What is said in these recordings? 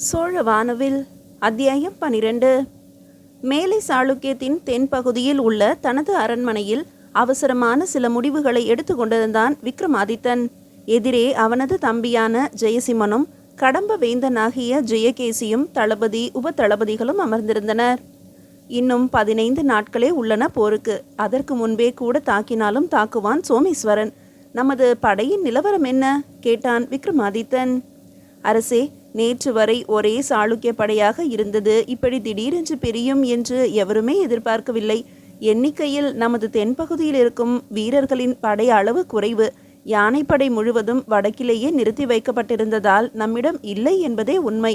சோழ வானவில் அத்தியாயம் 12. மேலை சாளுக்கியத்தின் தென்பகுதியில் உள்ள தனது அரண்மனையில் அவசரமான சில முடிவுகளை எடுத்துக்கொண்டிருந்தான் விக்ரமாதித்தன். எதிரே அவனது தம்பியான ஜெயசிம்மனும் கடம்ப வேந்தனாகிய ஜெயகேசியும் தளபதி உபதளபதிகளும் அமர்ந்திருந்தனர். இன்னும் 15 நாட்களே உள்ளன போருக்கு. அதற்கு முன்பே கூட தாக்கினாலும் தாக்குவான் சோமேஸ்வரன். நமது படையின் நிலவரம் என்ன? கேட்டான் விக்ரமாதித்தன். அரசே, நேற்று வரை ஒரே சாளுக்கிய படையாக இருந்தது. இப்படி திடீரென்று பிரியும் என்று எவருமே எதிர்பார்க்கவில்லை. எண்ணிக்கையில் நமது தென்பகுதியில் இருக்கும் வீரர்களின் படை அளவு குறைவு. யானைப்படை முழுவதும் வடக்கிலேயே நிறுத்தி வைக்கப்பட்டிருந்ததால் நம்மிடம் இல்லை என்பதே உண்மை.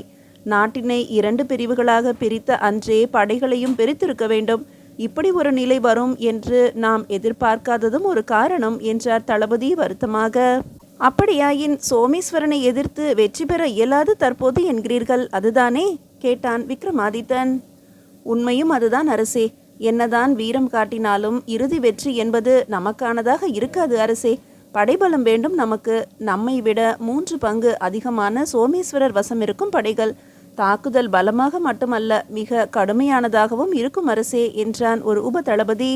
நாட்டினை 2 பிரிவுகளாக பிரித்த அன்றே படைகளையும் பிரித்திருக்க வேண்டும். இப்படி ஒரு நிலை வரும் என்று நாம் எதிர்பார்க்காததும் ஒரு காரணம் என்றார் தளபதி வருத்தமாக. அப்படியாயின் சோமேஸ்வரனை எதிர்த்து வெற்றி பெற இயலாது தற்போது என்கிறீர்கள், அதுதானே? கேட்டான் விக்ரமாதித்தன். உண்மையும் அதுதான் அரசே. என்னதான் வீரம் காட்டினாலும் இறுதி வெற்றி என்பது நமக்கானதாக இருக்காது அரசே. படைபலம் வேண்டும் நமக்கு. நம்மை விட 3 பங்கு அதிகமான சோமேஸ்வரர் வசம் இருக்கும் படைகள். தாக்குதல் பலமாக மட்டுமல்ல, மிக கடுமையானதாகவும் இருக்கும் அரசே என்றான் ஒரு உபதளபதி.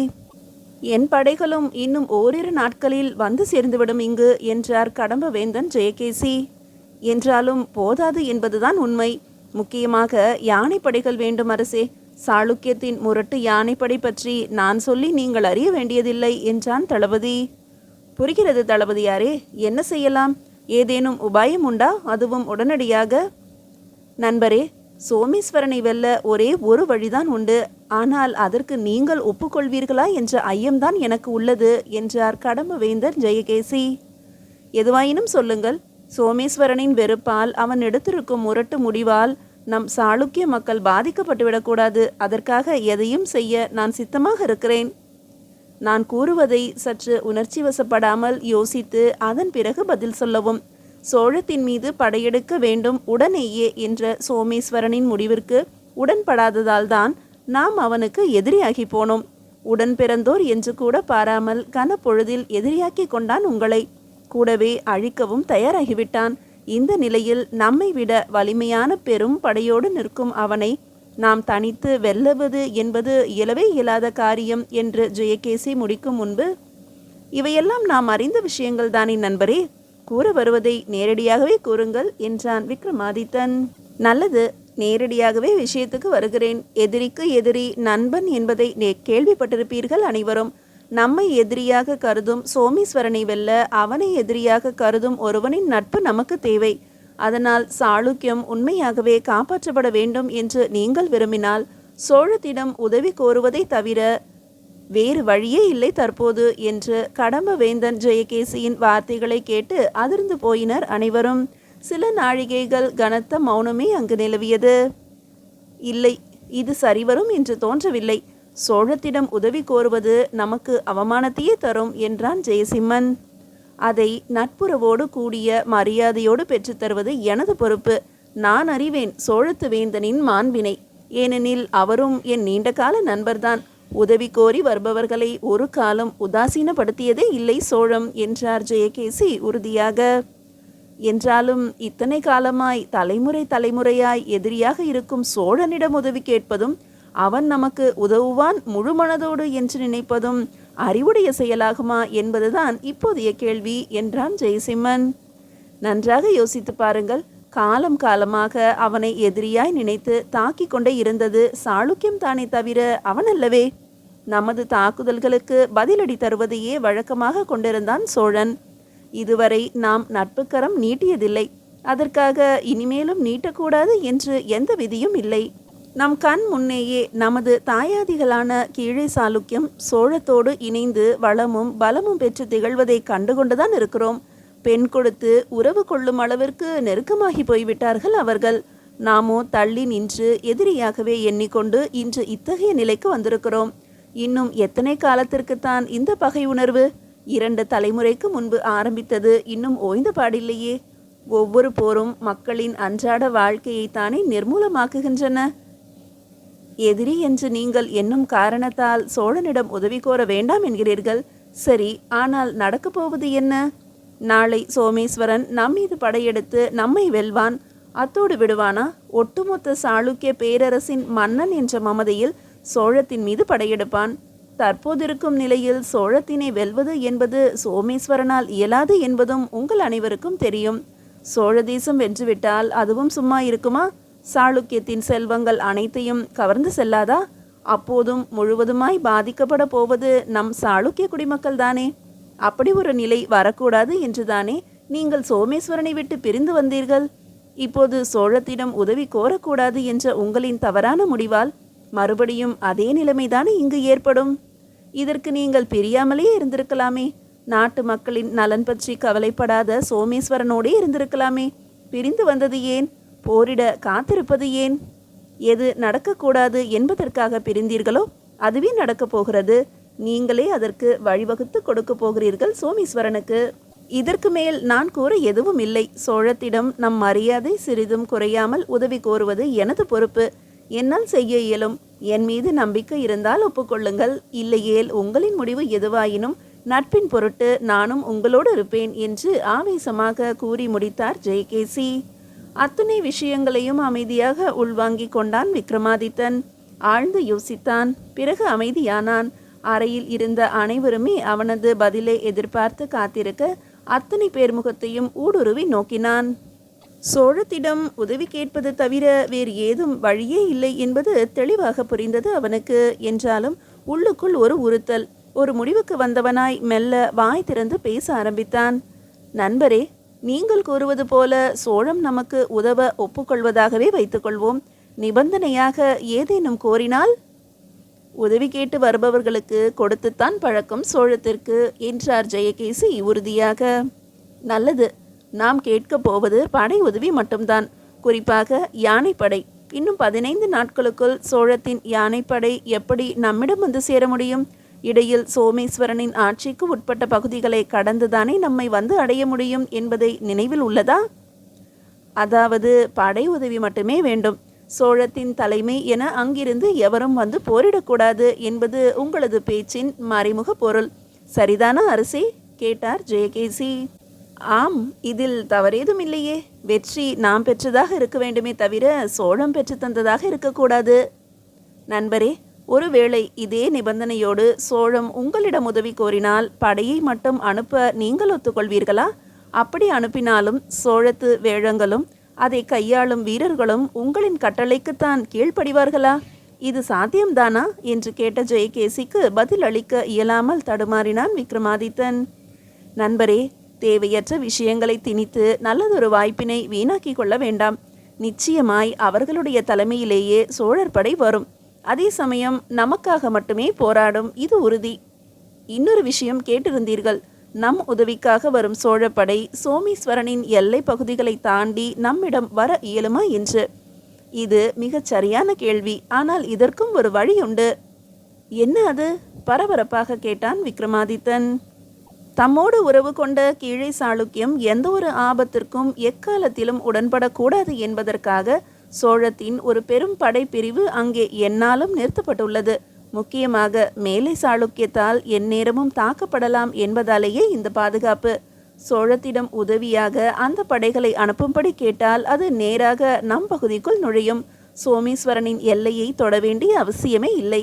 என் படைகளும் இன்னும் ஓரிரு நாட்களில் வந்து சேர்ந்துவிடும் இங்கு என்றார் கடம்ப வேந்தன் ஜெயகேசி. என்றாலும் போதாது என்பதுதான் உண்மை. முக்கியமாக யானைப்படைகள் வேண்டும் அரசே. சாளுக்கியத்தின் முரட்டு யானைப்படை பற்றி நான் சொல்லி நீங்கள் அறிய வேண்டியதில்லை என்றான் தளபதி. புரிகிறது தளபதியாரே. என்ன செய்யலாம்? ஏதேனும் உபாயம் உண்டா? அதுவும் உடனடியாக. நண்பரே, சோமேஸ்வரனை வெல்ல ஒரே ஒரு வழிதான் உண்டு. ஆனால் அதற்கு நீங்கள் ஒப்புக்கொள்வீர்களா என்ற ஐயம்தான் எனக்கு உள்ளது என்றார் கடம்பவேந்தர் ஜெயகேசி. எதுவாயினும் சொல்லுங்கள். சோமேஸ்வரனின் வெறுப்பால் அவன் எடுத்திருக்கும் முரட்டு முடிவால் நம் சாளுக்கிய மக்கள் பாதிக்கப்பட்டுவிடக்கூடாது. அதற்காக எதையும் செய்ய நான் சித்தமாக இருக்கிறேன். நான் கூறுவதை சற்று உணர்ச்சி வசப்படாமல் யோசித்து அதன் பிறகு பதில் சொல்லவும். சோழத்தின் மீது படையெடுக்க வேண்டும் உடனேயே என்ற சோமேஸ்வரனின் முடிவிற்கு உடன்படாததால் தான் நாம் அவனுக்கு எதிரியாகி போனோம். உடன் பிறந்தோர் என்று கூட பாராமல் கனப்பொழுதில் எதிரியாக்கி கொண்டான் உங்களை. கூடவே அழிக்கவும் தயாராகிவிட்டான். இந்த நிலையில் நம்மை விட வலிமையான பெரும் படையோடு நிற்கும் அவனை நாம் தனித்து வெல்லுவது என்பது இயலவே இயலாத காரியம் என்று ஜெயகேசி முடிக்கும் முன்பு, இவையெல்லாம் நாம் அறிந்த விஷயங்கள் தானே நண்பரே. கூற வருவதை நேரடியாகவே கூறுங்கள் என்றான் விக்ரமாதித்தன். நல்லது, நேரடியாகவே விஷயத்துக்கு வருகிறேன். எதிரிக்கு எதிரி நண்பன் என்பதை கேள்விப்பட்டிருப்பீர்கள் அனைவரும். நம்மை எதிரியாக கருதும் சோமேஸ்வரனை வெல்ல அவனை எதிரியாக கருதும் ஒருவனின் நட்பு நமக்கு தேவை. அதனால் சாளுக்கியம் உண்மையாகவே காப்பாற்றப்பட வேண்டும் என்று நீங்கள் விரும்பினால் சோழத்திடம் உதவி கோருவதை தவிர வேறு வழியே இல்லை தற்போது என்று கடம்ப வேந்தன் ஜெயகேசியின் வார்த்தைகளை கேட்டு அதிர்ந்து போயினர் அனைவரும். சில நாழிகைகள் கனத்த மௌனமே அங்கு நிலவியது. இல்லை, இது சரிவரும் என்று தோன்றவில்லை. சோழத்திடம் உதவி கோருவது நமக்கு அவமானத்தையே தரும் என்றான் ஜெயசிம்மன். அதை நட்புறவோடு கூடிய மரியாதையோடு பெற்றுத்தருவது எனது பொறுப்பு. நான் அறிவேன் சோழத்து வேந்தனின் மாண்பினை. ஏனெனில் அவரும் என் நீண்டகால நண்பர்தான். உதவி கோரி வருபவர்களை ஒரு காலம் உதாசீனப்படுத்தியதே இல்லை சோழம் என்றார் ஜெயகேசி உறுதியாக. என்றாலும் இத்தனை காலமாய் தலைமுறை தலைமுறையாய் எதிரியாக இருக்கும் சோழனிடம் உதவி கேட்பதும் அவன் நமக்கு உதவுவான் முழு மனதோடு என்று நினைப்பதும் அறிவுடைய செயலாகுமா என்பதுதான் இப்போதைய கேள்வி என்றான் ஜெயசிம்மன். நன்றாக யோசித்து பாருங்கள். காலம் காலமாக அவனை எதிரியாய் நினைத்து தாக்கி கொண்டே இருந்தது சாளுக்கியம் தானே தவிர அவன் அல்லவே. நமது தாக்குதல்களுக்கு பதிலடி தருவதையே வழக்கமாக கொண்டிருந்தான் சோழன். இதுவரை நாம் நட்புக்கரம் நீட்டியதில்லை. அதற்காக இனிமேலும் நீட்டக்கூடாது என்று எந்த விதியும் இல்லை. நம் கண் முன்னேயே நமது தாயாதிகளான கீழே சாளுக்கியம் சோழத்தோடு இணைந்து வளமும் பலமும் பெற்று திகழ்வதை கண்டுகொண்டுதான் இருக்கிறோம். பெண் கொடுத்து உறவு கொள்ளும் அளவிற்கு நெருக்கமாகி போய்விட்டார்கள் அவர்கள். நாமோ தள்ளி நின்று எதிரியாகவே எண்ணிக்கொண்டு இன்று இத்தகைய நிலைக்கு வந்திருக்கிறோம். இன்னும் எத்தனை காலத்திற்குத்தான் இந்த பகை உணர்வு? 2 தலைமுறைக்கு முன்பு ஆரம்பித்தது இன்னும் ஓய்ந்த பாடில்லையே. ஒவ்வொரு போரும் மக்களின் அன்றாட வாழ்க்கையைத்தானே நிர்மூலமாக்குகின்றன. எதிரி என்று நீங்கள் என்னும் காரணத்தால் சோழனிடம் உதவி கோர வேண்டாம் என்கிறீர்கள். சரி, ஆனால் நடக்கப் போவது என்ன? நாளை சோமேஸ்வரன் நம்மீது படையெடுத்து நம்மை வெல்வான். அத்தோடு விடுவானா? ஒட்டுமொத்த சாளுக்கிய பேரரசின் மன்னன் என்ற மமதையில் சோழத்தின் மீது படையெடுப்பான். தற்போதிருக்கும் நிலையில் சோழத்தினை வெல்வது என்பது சோமேஸ்வரனால் இயலாது என்பதும் உங்கள் அனைவருக்கும் தெரியும். சோழ தேசம் வென்றுவிட்டால் அதுவும் சும்மா இருக்குமா? சாளுக்கியத்தின் செல்வங்கள் அனைத்தையும் கவர்ந்து செல்லாதா? அப்போதும் முழுவதுமாய் பாதிக்கப்பட போவது நம் சாளுக்கிய குடிமக்கள் தானே. அப்படி ஒரு நிலை வரக்கூடாது என்றுதானே நீங்கள் சோமேஸ்வரனை விட்டு பிரிந்து வந்தீர்கள். இப்போது சோழத்திடம் உதவி கோரக்கூடாது என்ற உங்களின் தவறான முடிவால் மறுபடியும் அதே நிலைமைதானே இங்கு ஏற்படும். இதற்கு நீங்கள் பிரியாமலே இருந்திருக்கலாமே. நாட்டு மக்களின் நலன் பற்றி கவலைப்படாத சோமேஸ்வரனோடே இருந்திருக்கலாமே. பிரிந்து வந்தது ஏன்? போரிட காத்திருப்பது ஏன்? எது நடக்கக்கூடாது என்பதற்காக பிரிந்தீர்களோ அதுவே நடக்கப் போகிறது. நீங்களே அதற்கு வழிவகுத்து கொடுக்க போகிறீர்கள் சோமேஸ்வரனுக்கு. இதற்கு மேல் நான் கூற எதுவும் இல்லை. சோழத்திடம் நம் மரியாதை சிறிதும் குறையாமல் உதவி கோருவது எனது பொறுப்பு. என்னால் செய்ய இயலும். என் மீது நம்பிக்கை இருந்தால் ஒப்புக்கொள்ளுங்கள். இல்லையேல் உங்களின் முடிவு எதுவாயினும் நட்பின் பொருட்டு நானும் உங்களோடு இருப்பேன் என்று ஆவேசமாக கூறி முடித்தார் ஜெயகேசி. அத்தனை விஷயங்களையும் அமைதியாக உள்வாங்கிக் கொண்டான் விக்ரமாதித்தன். ஆழ்ந்து யோசித்தான். பிறகு அமைதியானான். அறையில் இருந்த அனைவருமே அவனது பதிலை எதிர்பார்த்து காத்திருக்க அத்தனை பேர் முகத்தையும் ஊடுருவி நோக்கினான். சோழத்திடம் உதவி கேட்பது தவிர வேறு ஏதும் வழியே இல்லை என்பது தெளிவாக புரிந்தது அவனுக்கு. என்றாலும் உள்ளுக்குள் ஒரு உறுத்தல். ஒரு முடிவுக்கு வந்தவனாய் மெல்ல வாய் திறந்து பேச ஆரம்பித்தான். நண்பரே, நீங்கள் கூறுவது போல சோழம் நமக்கு உதவ ஒப்புக்கொள்வதாகவே வைத்துக்கொள்வோம். நிபந்தனையாக ஏதேனும் கோரினால்? உதவி கேட்டு வருபவர்களுக்கு கொடுத்துத்தான் பழக்கம் சோழத்திற்கு என்றார் ஜெயகேசி உறுதியாக. நல்லது. நாம் கேட்கப் போவது படை உதவி மட்டும்தான். குறிப்பாக யானைப்படை. இன்னும் 15 நாட்களுக்குள் சோழத்தின் யானைப்படை எப்படி நம்மிடம் வந்து சேர முடியும்? இடையில் சோமேஸ்வரனின் ஆட்சிக்கு உட்பட்ட பகுதிகளை கடந்துதானே நம்மை வந்து அடைய முடியும் என்பதை நினைவில் உள்ளதா? அதாவது படை உதவி மட்டுமே வேண்டும். சோழத்தின் தலைமை என அங்கிருந்து எவரும் வந்து போரிடக்கூடாது என்பது உங்களது பேச்சின் மறைமுக பொருள். சரிதானா அரசே? கேட்டார் ஜெயகேசி. ஆம், இதில் தவறேதும் இல்லையே. வெற்றி நாம் பெற்றதாக இருக்க வேண்டுமே தவிர சோழம் பெற்று தந்ததாக இருக்கக்கூடாது. நண்பரே, ஒருவேளை இதே நிபந்தனையோடு சோழம் உங்களிடம் உதவி கோரினால் படையை மட்டும் அனுப்ப நீங்கள் ஒத்துக்கொள்வீர்களா? அப்படி அனுப்பினாலும் சோழத்து வேழங்களும் அதை கையாளும் வீரர்களும் உங்களின் கட்டளைக்குத்தான் கீழ்ப்படிவார்களா? இது சாத்தியம்தானா என்று கேட்ட ஜெயகேசிக்கு பதில் அளிக்க இயலாமல் தடுமாறினான் விக்ரமாதித்தன். நண்பரே, தேவையற்ற விஷயங்களை திணித்து நல்லதொரு வாய்ப்பினை வீணாக்கி கொள்ள வேண்டாம். நிச்சயமாய் அவர்களுடைய தலைமையிலேயே சோழர் படை வரும். அதே சமயம் நமக்காக மட்டுமே போராடும், இது உறுதி. இன்னொரு விஷயம் கேட்டிருந்தீர்கள். நம் உதவிக்காக வரும் சோழப்படை சோமேஸ்வரனின் எல்லை பகுதிகளை தாண்டி நம்மிடம் வர இயலுமா என்று. இது மிகச் சரியான கேள்வி. ஆனால் இதற்கும் ஒரு வழி உண்டு. என்ன அது? பரபரப்பாக கேட்டான் விக்ரமாதித்தன். தம்மோடு உறவு கொண்ட கீழே சாளுக்கியம் எந்த ஒரு ஆபத்திற்கும் எக்காலத்திலும் உடன்படக்கூடாது என்பதற்காக சோழத்தின் ஒரு பெரும் படைப்பிரிவு அங்கே எந்நாளும் நிறுத்தப்பட்டுள்ளது. முக்கியமாக மேலை சாளுக்கியத்தால் எந்நேரமும் தாக்கப்படலாம் என்பதாலேயே இந்த பாதுகாப்பு. சோழத்திடம் உதவியாக அந்த படைகளை அனுப்பும்படி கேட்டால் அது நேராக நம் பகுதிக்குள் நுழையும். சோமேஸ்வரனின் எல்லையை தொட வேண்டிய அவசியமே இல்லை.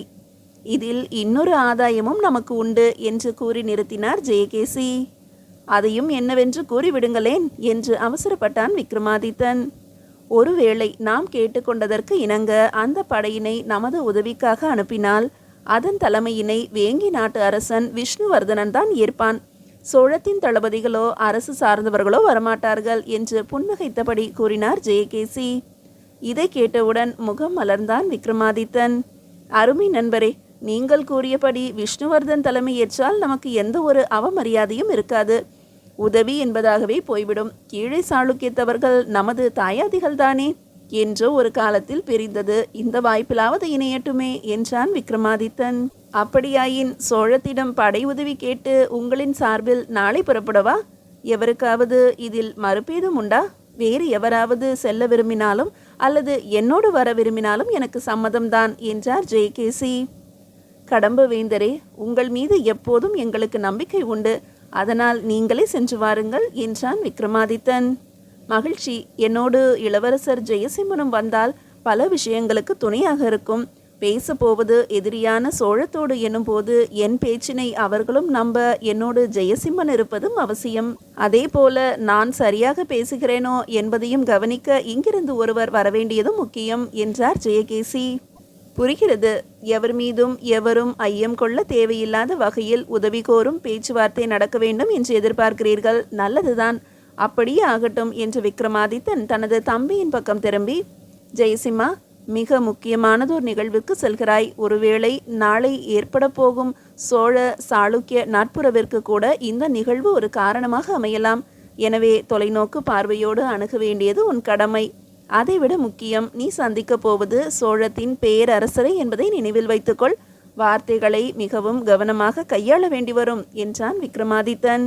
இதில் இன்னொரு ஆதாயமும் நமக்கு உண்டு என்று கூறி நிறுத்தினார் ஜெயகேசி. அதையும் என்னவென்று கூறிவிடுங்களேன் என்று அவசரப்பட்டான் விக்ரமாதித்தன். ஒருவேளை நாம் கேட்டுக்கொண்டதற்கு இணங்க அந்த படையினை நமது உதவிக்காக அனுப்பினால் அதன் தலைமையினை வேங்கி நாட்டு அரசன் விஷ்ணுவர்தனன் தான் ஏற்பான். சோழத்தின் தளபதிகளோ அரசு சார்ந்தவர்களோ வரமாட்டார்கள் என்று புன்னகைத்தபடி கூறினார் ஜெயகேசி. இதை கேட்டவுடன் முகம் மலர்ந்தான் விக்ரமாதித்தன். அருமை நண்பரே, நீங்கள் கூறியபடி விஷ்ணுவர்தன் தலைமை ஏற்றால் நமக்கு எந்த ஒரு அவமரியாதையும் இருக்காது. உதவி என்பதாகவே போய்விடும். கீழே சாளுக்கியத்தவர்கள் நமது தாயாதிகள் தானே என்றோ ஒரு காலத்தில் பிரிந்தது. இந்த வாய்ப்பிலாவது இணையட்டுமே என்றான் விக்ரமாதித்தன். அப்படியாயின் சோழத்திடம் படை உதவி கேட்டு உங்களின் சார்பில் நாளை புறப்படவா? எவருக்காவது இதில் மறுப்பேதும் உண்டா? வேறு எவராவது செல்ல விரும்பினாலும் அல்லது என்னோடு வர விரும்பினாலும் எனக்கு சம்மதம்தான் என்றார் ஜெயகேசி. கடம்ப வேந்தரே, உங்கள் மீது எப்போதும் எங்களுக்கு நம்பிக்கை உண்டு. அதனால் நீங்களே சென்று வாருங்கள் என்றான் விக்ரமாதித்தன். மகிழ்ச்சி. என்னோடு இளவரசர் ஜெயசிம்மனும் வந்தால் பல விஷயங்களுக்கு துணையாக இருக்கும். பேசப்போவது எதிரியான சோழத்தோடு எனும்போது என் பேச்சினை அவர்களும் நம்ப என்னோடு ஜெயசிம்மன் இருப்பதும் அவசியம். அதே போல நான் சரியாக பேசுகிறேனோ என்பதையும் கவனிக்க இங்கிருந்து ஒருவர் வரவேண்டியதும் முக்கியம் என்றார் ஜெயகேசி. புரிகிறது. எவர் மீதும் எவரும் ஐயம் கொள்ள தேவையில்லாத வகையில் உதவி கோரும் பேச்சுவார்த்தை நடக்க வேண்டும் என்று எதிர்பார்க்கிறீர்கள். நல்லதுதான், அப்படியே ஆகட்டும் என்று விக்ரமாதித்தன் தனது தம்பியின் பக்கம் திரும்பி, ஜெயசிம்மா, மிக முக்கியமானதொரு நிகழ்வுக்கு செல்கிறாய். ஒருவேளை நாளை ஏற்பட போகும் சோழ சாளுக்கிய நட்புறவிற்கு கூட இந்த நிகழ்வு ஒரு காரணமாக அமையலாம். எனவே தொலைநோக்கு பார்வையோடு அணுக வேண்டியது உன் கடமை. அதைவிட முக்கியம், நீ சந்திக்க போவது சோழத்தின் பேரரசரை என்பதை நினைவில் வைத்துக்கொள். வார்த்தைகளை மிகவும் கவனமாக கையாள வேண்டி வரும் என்றான் விக்ரமாதித்தன்.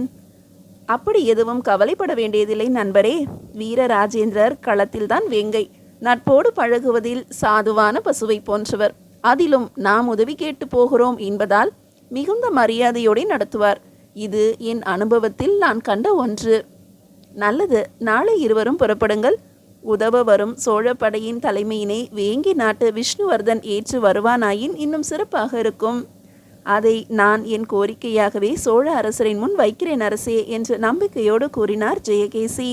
அப்படி எதுவும் கவலைப்பட வேண்டியதில்லை நண்பரே. வீரராஜேந்திரர் களத்தில்தான் வேங்கை. நட்போடு பழகுவதில் சாதுவான பசுவை போன்றவர். அதிலும் நாம் உதவி கேட்டு போகிறோம் என்பதால் மிகுந்த மரியாதையோடு நடத்துவார். இது என் அனுபவத்தில் நான் கண்ட ஒன்று. நல்லது, நாளை இருவரும் புறப்படுங்கள். உதவ வரும் சோழ படையின் தலைமையினை வேங்கி நாட்டு விஷ்ணுவர்தன் ஏற்று வருவானாயின் இன்னும் சிறப்பாக இருக்கும். அதை நான் என் கோரிக்கையாகவே சோழ அரசரின் முன் வைக்கிறேன் அரசே என்று நம்பிக்கையோடு கூறினார் ஜெயகேசி.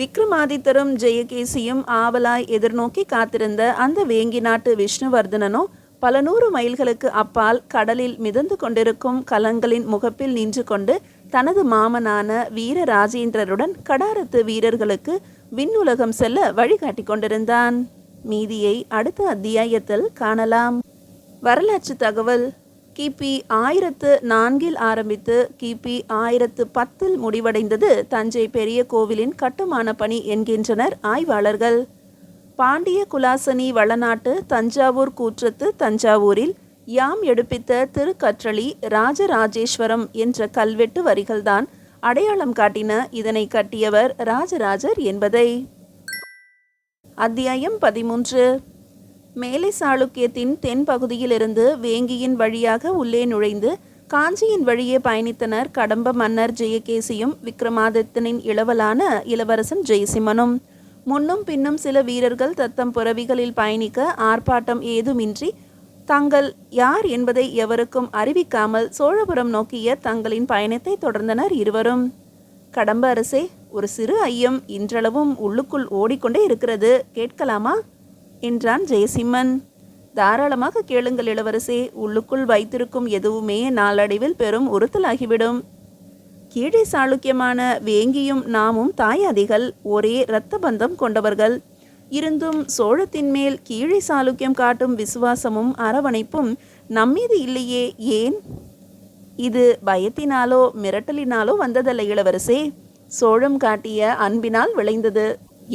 விக்ரமாதித்தரும் ஜெயகேசியும் ஆவலாய் எதிர்நோக்கி காத்திருந்த அந்த வேங்கி நாட்டு விஷ்ணுவர்தனனோ பல 100 மைல்களுக்கு அப்பால் கடலில் மிதந்து கொண்டிருக்கும் கலங்களின் முகப்பில் நின்று கொண்டு தனது மாமனான வீரராஜேந்திரருடன் கடாரத்து வீரர்களுக்கு விண்ணுலகம் செல்ல வழிகாட்டி கொண்டிருந்தான். மீதியை அடுத்த அத்தியாயத்தில் காணலாம். வரலாற்று தகவல். கிபி 1004 ஆரம்பித்து கிபி 1010 முடிவடைந்தது தஞ்சை பெரிய கோவிலின் கட்டுமான பணி என்கின்றனர் ஆய்வாளர்கள். பாண்டிய குலாசனி வளநாட்டு தஞ்சாவூர் கூற்றத்து தஞ்சாவூரில் யாம் எடுப்பித்த திருக்கற்றளி ராஜராஜேஸ்வரம் என்ற கல்வெட்டு வரிகள்தான் அடையாளம் காட்டின இதனை கட்டியவர் ராஜராஜர் என்பதை. அத்தியாயம் 13. மேலை சாளுக்கியத்தின் தென் பகுதியிலிருந்து வேங்கியின் வழியாக உள்ளே நுழைந்து காஞ்சியின் வழியே பயணித்தனர் கடம்ப மன்னர் ஜெயகேசியும் விக்ரமாதித்தனின் இளவலான இளவரசன் ஜெயசிம்மனும். முன்னும் பின்னும் சில வீரர்கள் தத்தம் புறவிகளில் பயணிக்க ஆர்ப்பாட்டம் ஏதுமின்றி தங்கள் யார் என்பதை எவருக்கும் அறிவிக்காமல் சோழபுரம் நோக்கிய தங்களின் பயணத்தை தொடர்ந்தனர் இருவரும். கடம்ப அரசே, ஒரு சிறு ஐயம் இன்றளவும் உள்ளுக்குள் ஓடிக்கொண்டே இருக்கிறது, கேட்கலாமா என்றான் ஜெயசிம்மன். தாராளமாக கேளுங்கள் இளவரசே. உள்ளுக்குள் வைத்திருக்கும் எதுவுமே நாளடைவில் பெரும் உறுத்தலாகிவிடும். கீழே சாளுக்கியமான வேங்கியும் நாமும் தாயாதிகள், ஒரே இரத்த பந்தம் கொண்டவர்கள். இருந்தும் சோழத்தின் மேல் கீழே சாளுக்கியம் காட்டும் விசுவாசமும் அரவணைப்பும் நம்மீது இல்லையே, ஏன்? இது பயத்தினாலோ மிரட்டலினாலோ வந்ததல்ல இளவரசே. சோழம் காட்டிய அன்பினால் விளைந்தது.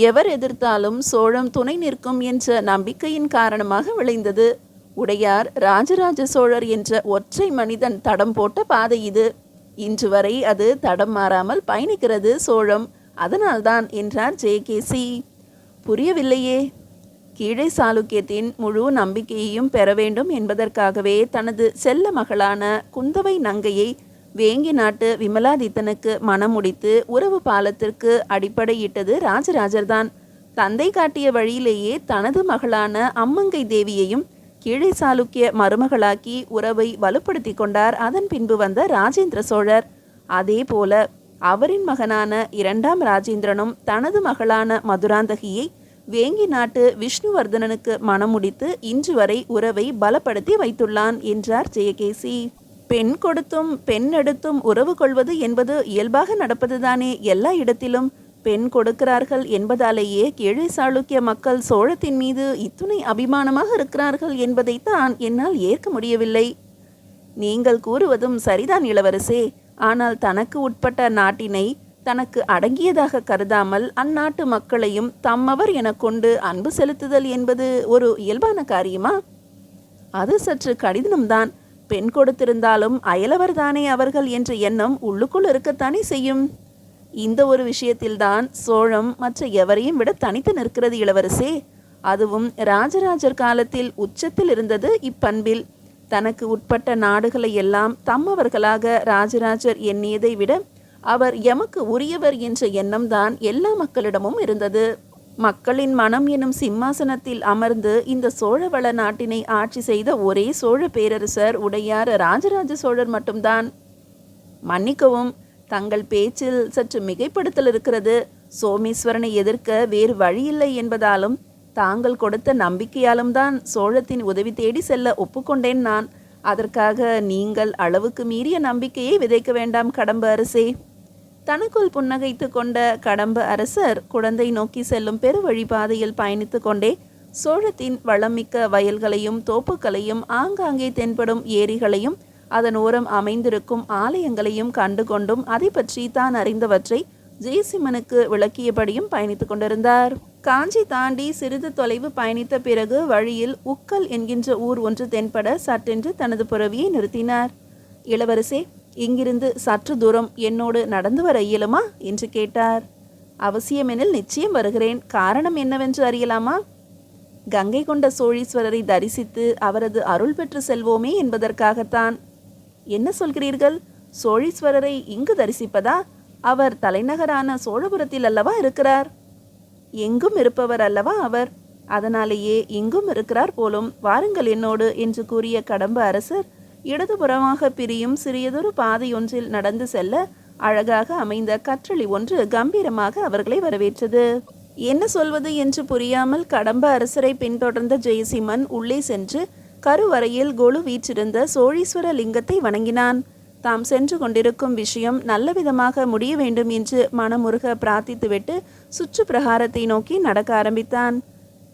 எவர் எதிர்த்தாலும் சோழம் துணை நிற்கும் என்ற நம்பிக்கையின் காரணமாக விளைந்தது. உடையார் ராஜராஜ சோழர் என்ற ஒற்றை மனிதன் தடம் போட்ட பாதை இது. இன்று வரை அது தடம் மாறாமல் பயணிக்கிறது சோழம். அதனால்தான் என்றார் ஜெயகேசி. புரியவில்லையே. கீழே சாளுக்கியத்தின் முழு நம்பிக்கையையும் பெற வேண்டும் என்பதற்காகவே தனது செல்ல மகளான குந்தவை நங்கையை வேங்கி நாட்டு விமலாதித்தனுக்கு மனம் முடித்து உறவு பாலத்திற்கு அடிப்படையிட்டது ராஜராஜர்தான். தந்தை காட்டிய வழியிலேயே தனது மகளான அம்மங்கை தேவியையும் கீழே சாளுக்கிய மருமகளாக்கி உறவை வலுப்படுத்தி கொண்டார் அதன் பின்பு வந்த ராஜேந்திர சோழர். அதே போல அவரின் மகனான 2ஆம் ராஜேந்திரனும் தனது மகளான மதுராந்தகியை வேங்கி நாட்டு விஷ்ணுவர்தனனுக்கு மனம் முடித்து இன்று வரை உறவை பலப்படுத்தி வைத்துள்ளான் என்றார் ஜெயகேசி. பெண் கொடுத்தும் பெண் எடுத்தும் உறவு கொள்வது என்பது இயல்பாக நடப்பதுதானே எல்லா இடத்திலும். பெண் கொடுக்கிறார்கள் என்பதாலேயே கீழே சாளுக்கிய மக்கள் சோழத்தின் மீது இத்துணை அபிமானமாக இருக்கிறார்கள் என்பதைத்தான் என்னால் ஏற்க முடியவில்லை. நீங்கள் கூறுவதும் சரிதான் இளவரசே. ஆனால் தனக்கு உட்பட்ட நாட்டினை தனக்கு அடங்கியதாக கருதாமல் அந்நாட்டு மக்களையும் தம்மவர் என கொண்டு அன்பு செலுத்துதல் என்பது ஒரு இயல்பான காரியமா? அது சற்று கடினம்தான். பெண் கொடுத்திருந்தாலும் அயலவர் தானே அவர்கள் என்ற எண்ணம் உள்ளுக்குள் இருக்கத்தானே செய்யும். இந்த ஒரு விஷயத்தில்தான் சோழம் மற்ற எவரையும் விட தனித்து நிற்கிறது இளவரசே. அதுவும் ராஜராஜர் காலத்தில் உச்சத்தில் இருந்தது இப்பண்பில். தனக்கு உட்பட்ட நாடுகளை எல்லாம் தம்மவர்களாக ராஜராஜர் எண்ணியதை விட அவர் எமக்கு உரியவர் என்ற எண்ணம்தான் எல்லா மக்களிடமும் இருந்தது. மக்களின் மனம் எனும் சிம்மாசனத்தில் அமர்ந்து இந்த சோழவள நாட்டினை ஆட்சி செய்த ஒரே சோழ பேரரசர் உடையார் ராஜராஜ சோழர் மட்டும்தான். மன்னிக்கவும், தங்கள் பேச்சில் சற்று மிகைப்படுத்தல் இருக்கிறது. சோமேஸ்வரனை எதிர்க்க வேறு வழியில்லை என்பதாலும் தாங்கள் கொடுத்த நம்பிக்கையாலும் தான் சோழத்தின் உதவி தேடி செல்ல ஒப்புக்கொண்டேன் நான். அதற்காக நீங்கள் அளவுக்கு மீறிய நம்பிக்கையை விதைக்க வேண்டாம் கடம்ப அரசே. தனக்குள் புன்னகைத்து கொண்ட கடம்ப அரசர் குழந்தை நோக்கி செல்லும் பெருவழி பாதையில் பயணித்து கொண்டே சோழத்தின் வளமிக்க வயல்களையும் தோப்புக்களையும் ஆங்காங்கே தென்படும் ஏரிகளையும் அதன் ஓரம் அமைந்திருக்கும் ஆலயங்களையும் கண்டு கொண்டும் அதை பற்றி தான் அறிந்தவற்றை ஜெயசிம்மனுக்கு விளக்கியபடியும் பயணித்து கொண்டிருந்தார். காஞ்சி தாண்டி சிறிது தொலைவு பயணித்த பிறகு வழியில் உக்கல் என்கின்ற ஊர் ஒன்று தென்பட சட்டென்று தனது புறவியை நிறுத்தினார். இளவரசே, இங்கிருந்து சற்று தூரம் என்னோடு நடந்து வர இயலுமா என்று கேட்டார். அவசியமெனில் நிச்சயம் வருகிறேன். காரணம் என்னவென்று அறியலாமா? கங்கை கொண்ட சோழீஸ்வரரை தரிசித்து அவரது அருள் பெற்று செல்வோமே என்பதற்காகத்தான். என்ன சொல்கிறீர்கள்? சோழீஸ்வரரை இங்கு தரிசிப்பதா? அவர் தலைநகரான சோழபுரத்தில் அல்லவா இருக்கிறார். எங்கும் இருப்பவர் அல்லவா அவர். அதனாலேயே இங்கும் இருக்கிறார் போலும். வாருங்கள் என்னோடு என்று கூறிய கடம்ப அரசர் இடதுபுறமாக பிரியும் சிறியதொரு பாதையொன்றில் நடந்து செல்ல அழகாக அமைந்த கற்றளி ஒன்று கம்பீரமாக அவர்களை வரவேற்றது. என்ன சொல்வது என்று புரியாமல் கடம்ப அரசரை பின்தொடர்ந்த ஜெயசிம்மன் உள்ளே சென்று கருவறையில் கொலு வீற்றிருந்த சோழீஸ்வர லிங்கத்தை வணங்கினான். தாம் சென்று கொண்டிருக்கும் விஷயம் நல்ல விதமாக முடிய வேண்டும் என்று மனமுருக பிரார்த்தித்துவிட்டு சுற்று பிரகாரத்தை நோக்கி நடக்க ஆரம்பித்தான்.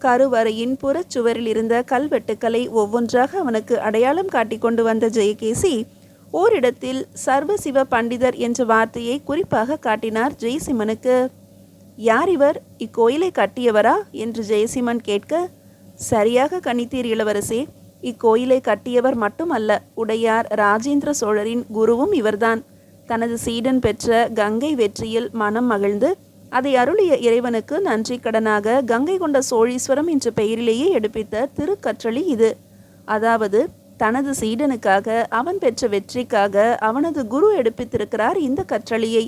கருவறையின் புறச்சுவரில் இருந்த கல்வெட்டுக்களை ஒவ்வொன்றாக அவனுக்கு அடையாளம் காட்டி கொண்டு வந்த ஜெயகேசி ஓரிடத்தில் சர்வசிவ பண்டிதர் என்ற வார்த்தையை குறிப்பாக காட்டினார் ஜெயசிம்மனுக்கு. யார் இவர்? இக்கோயிலை கட்டியவரா என்று ஜெயசிம்மன் கேட்க, சரியாக கணித்தீர் இளவரசே. இக்கோயிலை கட்டியவர் மட்டுமல்ல, உடையார் ராஜேந்திர சோழரின் குருவும் இவர்தான். தனது சீடன் பெற்ற கங்கை வெற்றியில் மனம் மகிழ்ந்து அதை அருளிய இறைவனுக்கு நன்றி கடனாக கங்கை கொண்ட சோழீஸ்வரம் என்ற பெயரிலேயே எடுப்பித்த திருக்கற்றளி இது. அதாவது தனது சீடனுக்காக அவன் பெற்ற வெற்றிக்காக அவனது குரு எடுப்பித்திருக்கிறார் இந்த கற்றளியை.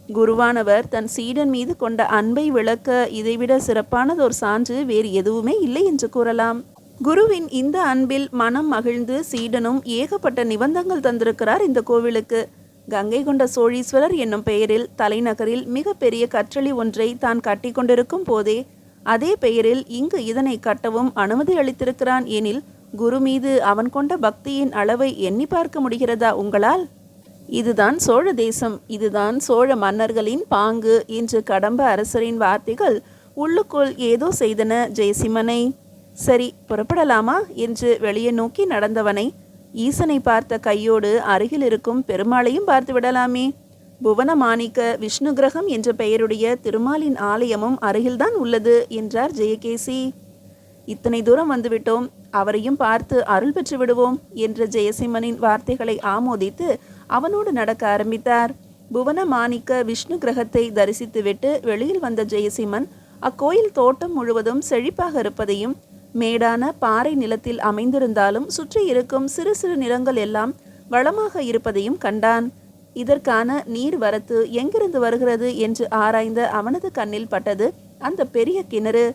குருவானவர் தன் சீடன் மீது கொண்ட அன்பை விளக்க இதைவிட சிறப்பானதொரு சான்று வேறு எதுவுமே இல்லை என்று கூறலாம். குருவின் இந்த அன்பில் மனம் மகிழ்ந்து சீடனும் ஏகப்பட்ட நிபந்தங்கள் தந்திருக்கிறார் இந்த கோவிலுக்கு. கங்கை கொண்ட சோழீஸ்வரர் என்னும் பெயரில் தலைநகரில் மிக பெரிய கற்றளி ஒன்றை தான் கட்டி கொண்டிருக்கும் போதே அதே பெயரில் இங்கு இதனை கட்டவும் அனுமதி அளித்திருக்கிறான் எனில் குரு மீது அவன் கொண்ட பக்தியின் அளவை எண்ணி பார்க்க முடிகிறதா உங்களால்? இதுதான் சோழ தேசம், இதுதான் சோழ மன்னர்களின் பாங்கு என்று கடம்ப அரசரின் வார்த்தைகள் உள்ளுக்குள் ஏதோ செய்தன ஜெயசிம்மனை. சரி, புறப்படலாமா என்று வெளியே நோக்கி நடந்தவனை ஈசனை பார்த்த கையோடு அருகில் இருக்கும் பெருமாளையும் பார்த்து விடலாமே. புவன மாணிக்க விஷ்ணு கிரகம் என்ற பெயருடைய திருமாலின் ஆலயமும் அருகில்தான் உள்ளது என்றார் ஜெயகேசி. இத்தனை தூரம் வந்துவிட்டோம், அவரையும் பார்த்து அருள் பெற்று விடுவோம் என்ற ஜெயசிம்மனின் வார்த்தைகளை ஆமோதித்து அவனோடு நடக்க ஆரம்பித்தார். புவன மாணிக்க விஷ்ணு கிரகத்தை தரிசித்துவிட்டு வெளியில் வந்த ஜெயசிம்மன் அக்கோயில் தோட்டம் முழுவதும் செழிப்பாக இருப்பதையும் மேடான பாறை நிலத்தில் அமைந்திருந்தாலும் சுற்றி இருக்கும் சிறு சிறு நிலங்கள் எல்லாம் வளமாக இருப்பதையும் கண்டான். இதற்கான நீர் வரத்து எங்கிருந்து வருகிறது என்று ஆராய்ந்த அவனது கண்ணில் பட்டது அந்த பெரிய கிணறு.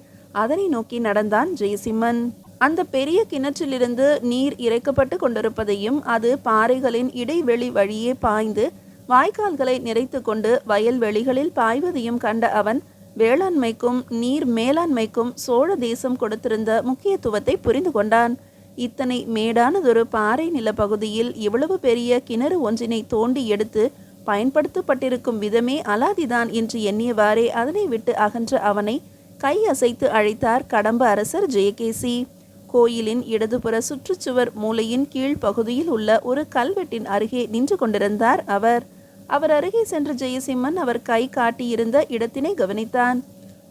அதனை நோக்கி நடந்தான் ஜெயசிம்மன். அந்த பெரிய கிணற்றிலிருந்து நீர் இறைக்கப்பட்டு கொண்டிருப்பதையும் அது பாறைகளின் இடைவெளி வழியே பாய்ந்து வாய்க்கால்களை நிறைத்து கொண்டு வயல்வெளிகளில் பாய்வதையும் கண்ட அவன் வேளாண்மைக்கும் நீர் மேலாண்மைக்கும் சோழ தேசம் கொடுத்திருந்த முக்கியத்துவத்தை புரிந்து கொண்டான். இத்தனை மேடானதொரு பாறை நிலப்பகுதியில் இவ்வளவு பெரிய கிணறு ஒன்றினை தோண்டி எடுத்து பயன்படுத்தப்பட்டிருக்கும் விதமே அலாதிதான் என்று எண்ணியவாறே அதனை விட்டு அகன்ற அவனை கை அசைத்து அழைத்தார் கடம்ப அரசர் ஜெயகேசி. கோயிலின் இடதுபுற சுற்றுச்சுவர் மூலையின் கீழ் பகுதியில் உள்ள ஒரு கல்வெட்டின் அருகே நின்று கொண்டிருந்தார் அவர். அவர் அருகே சென்ற ஜெயசிம்மன் அவர் கை காட்டியிருந்த இடத்தினை கவனித்தான்.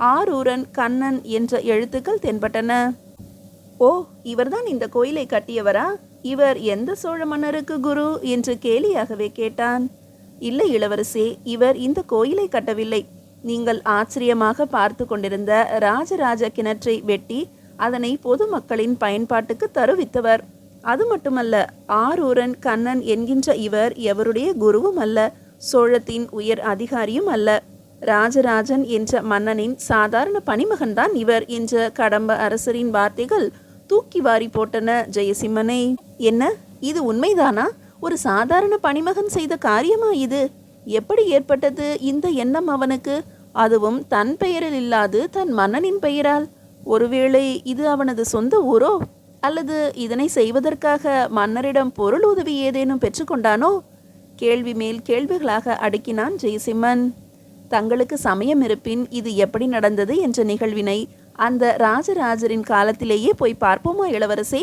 ஆரூரன் கண்ணன் என்ற எழுத்துக்கள் தென்பட்டன. ஓ, இவர்தான் இந்த கோயிலை கட்டியவரா? இவர் எந்த சோழ மன்னருக்கு குரு என்று கேலியாகவே கேட்டான். இல்லை இளவரசே, இவர் இந்த கோயிலை கட்டவில்லை. நீங்கள் ஆச்சரியமாக பார்த்து கொண்டிருந்த ராஜராஜ கிணற்றை வெட்டி அதனை பொதுமக்களின் பயன்பாட்டுக்கு தருவித்தவர். அது மட்டுமல்ல, ஆரூரன் கண்ணன் என்கின்ற இவர் எவருடைய குருவும் அல்ல, சோழத்தின் உயர் அதிகாரியும் அல்ல. ராஜராஜன் என்ற மன்னனின் சாதாரண பணிமகன்தான் இவர் என்ற கடம்ப அரசரின் வார்த்தைகள் தூக்கி வாரி போட்டன ஜெயசிம்மனை. என்ன, இது உண்மைதானா? ஒரு சாதாரண பணிமகன் செய்த காரியமா இது? எப்படி ஏற்பட்டது இந்த எண்ணம் அவனுக்கு? அதுவும் தன் பெயரில் இல்லாது தன் மன்னனின் பெயரால். ஒருவேளை இது அவனது சொந்த ஊரோ? அல்லது இதனை செய்வதற்காக மன்னரிடம் பொருள் உதவி ஏதேனும் பெற்றுக்கொண்டானோ? கேள்வி மேல் கேள்விகளாக அடுக்கினான் ஜெயசிம்மன். தங்களுக்கு சமயம் இருப்பின் இது எப்படி நடந்தது என்ற நிகழ்வினை அந்த ராஜராஜரின் காலத்திலேயே போய் பார்ப்போமா இளவரசே?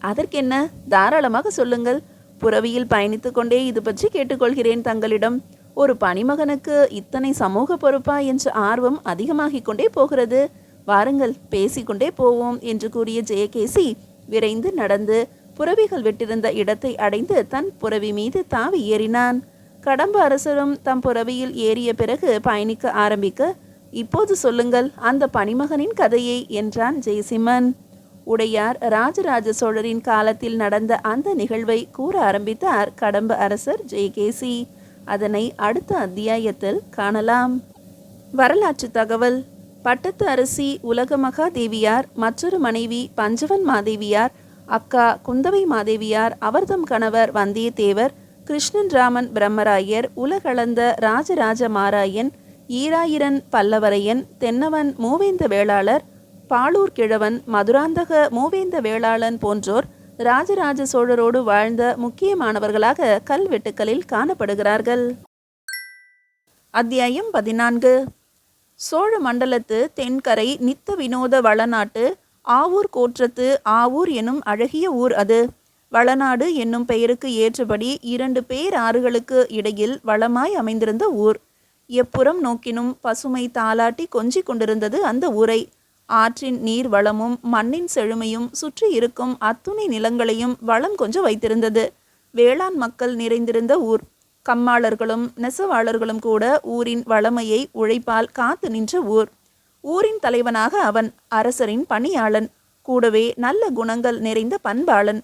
அதற்கென்ன, தாராளமாக சொல்லுங்கள். புறவியில் பயணித்து கொண்டே இது பற்றி கேட்டுக்கொள்கிறேன் தங்களிடம். ஒரு பணிமகனுக்கு இத்தனை சமூக பொறுப்பா என்ற ஆர்வம் அதிகமாகிக் கொண்டே போகிறது. வாருங்கள், பேசிக்கொண்டே போவோம் என்று கூறிய ஜெயகேசி விரைந்து நடந்து புறவிகள் விட்டிருந்த இடத்தை அடைந்து தன் புறவி மீது தாவி ஏறினான். கடம்ப அரசரும் தம் புறவியில் ஏறிய பிறகு பயணிக்க ஆரம்பிக்க, இப்போது சொல்லுங்கள் அந்த பணிமகனின் கதையை என்றான் ஜெயசிம்மன். உடையார் ராஜராஜ சோழரின் காலத்தில் நடந்த அந்த நிகழ்வை கூற ஆரம்பித்தார் கடம்ப அரசர் ஜெயகேசி. அதனை அடுத்த அத்தியாயத்தில் காணலாம். வரலாற்று தகவல். பட்டத்து அரசி உலக மகாதேவியார் மற்றொரு மனைவி பஞ்சவன் மாதேவியார், அக்கா குந்தவை மாதேவியார், அவர்தம் கணவர் வந்தியத்தேவர், கிருஷ்ணன் ராமன் பிரம்மராயர், உலகளந்த ராஜராஜ மாராயன், ஈராயிரன் பல்லவரையன், தென்னவன் மூவேந்த வேளாளர், பாளூர் கிழவன், மதுராந்தக மூவேந்த வேளாளன் போன்றோர் ராஜராஜ சோழரோடு வாழ்ந்த முக்கியமானவர்களாக கல்வெட்டுக்களில் காணப்படுகிறார்கள். அத்தியாயம் 14. சோழ மண்டலத்து தென்கரை நித்த வினோத வளநாட்டு ஆவூர் கோற்றத்து ஆவூர் எனும் அழகிய ஊர் அது. வளநாடு என்னும் பெயருக்கு ஏற்றபடி 2 பேராறுகளுக்கு இடையில் வளமாய் அமைந்திருந்த ஊர். எப்புறம் நோக்கினும் பசுமை தாலாட்டி கொஞ்சிக் கொண்டிருந்தது அந்த ஊரை. ஆற்றின் நீர் வளமும் மண்ணின் செழுமையும் சுற்றி இருக்கும் அத்துணை நிலங்களையும் வளம் கொஞ்சம் வைத்திருந்தது. வேளாண் மக்கள் நிறைந்திருந்த ஊர். கம்மாளர்களும் நெசவாளர்களும் கூட ஊரின் வளமையை உழைப்பால் காத்து நின்ற ஊர். ஊரின் தலைவனாக அவன் அரசரின் பணியாளன். கூடவே நல்ல குணங்கள் நிறைந்த பண்பாளன்.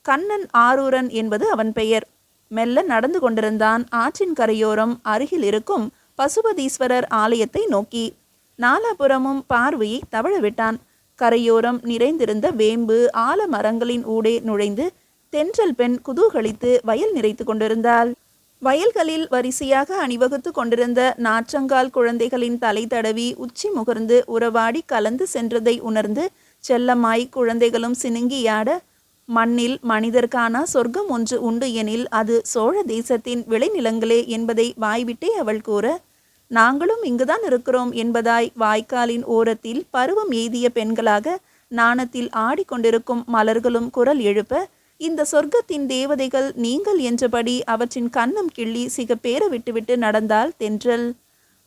கண்ணன் ஆரூரன் என்பது அவன் பெயர். மெல்ல நடந்து கொண்டிருந்தான் ஆற்றின் கரையோரம் அருகில் இருக்கும் பசுபதீஸ்வரர் ஆலயத்தை நோக்கி. நாலாபுறமும் பார்வையை தவழவிட்டான். கரையோரம் நிறைந்திருந்த வேம்பு ஆலமரங்களின் ஊடே நுழைந்து தென்றல் பெண் குதூகலித்து வயல் நிறைத்து கொண்டிருந்தாள். வயல்களில் வரிசையாக அணிவகுத்து கொண்டிருந்த நாற்றங்கால் குழந்தைகளின் தலை தடவி உச்சி முகர்ந்து உறவாடி கலந்து சென்றதை உணர்ந்து செல்லமாய் குழந்தைகளும் சினுங்கியாட, மண்ணில் மனிதர்கானா சொர்க்கம் ஒன்று உண்டு எனில் அது சோழ தேசத்தின் விளைநிலங்களே என்பதை வாய்விட்டே அவள் கூற, நாங்களும் இங்குதான் இருக்கிறோம் என்பதாய் வாய்க்காலின் ஓரத்தில் பருவம் எய்திய பெண்களாக நாணத்தில் ஆடிக்கொண்டிருக்கும் மலர்களும் குரல் எழுப்ப, இந்த சொர்க்கத்தின் தேவதைகள் நீங்கள் என்றபடி அவற்றின் கன்னம் கிள்ளி சிகப்பேற விட்டுவிட்டு நடந்தால் தென்றல்.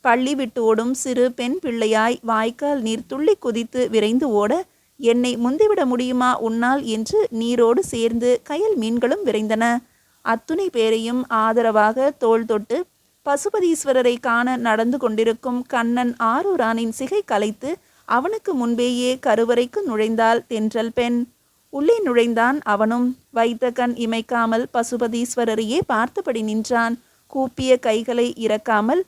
பள்ளி விட்டு ஓடும் சிறு பெண் பிள்ளையாய் வாய்க்கால் நீர் துள்ளி குதித்து விரைந்து ஓட, என்னை முந்திவிட முடியுமா உன்னால் என்று நீரோடு சேர்ந்து கயல் மீன்களும் விரைந்தன. அத்துணை பேரையும் ஆதரவாக தோள் தொட்டு பசுபதீஸ்வரரை காண நடந்து கொண்டிருக்கும் கண்ணன் ஆரூரானின் சிகை கலைத்து அவனுக்கு முன்பேயே கருவறைக்கு நுழைந்தாள் தென்றல் பெண். உள்ளே நுழைந்தான் அவனும். வைத்த கண் இமைக்காமல் பசுபதீஸ்வரரையே பார்த்தபடி நின்றான். கூப்பிய கைகளை இறக்காமல்,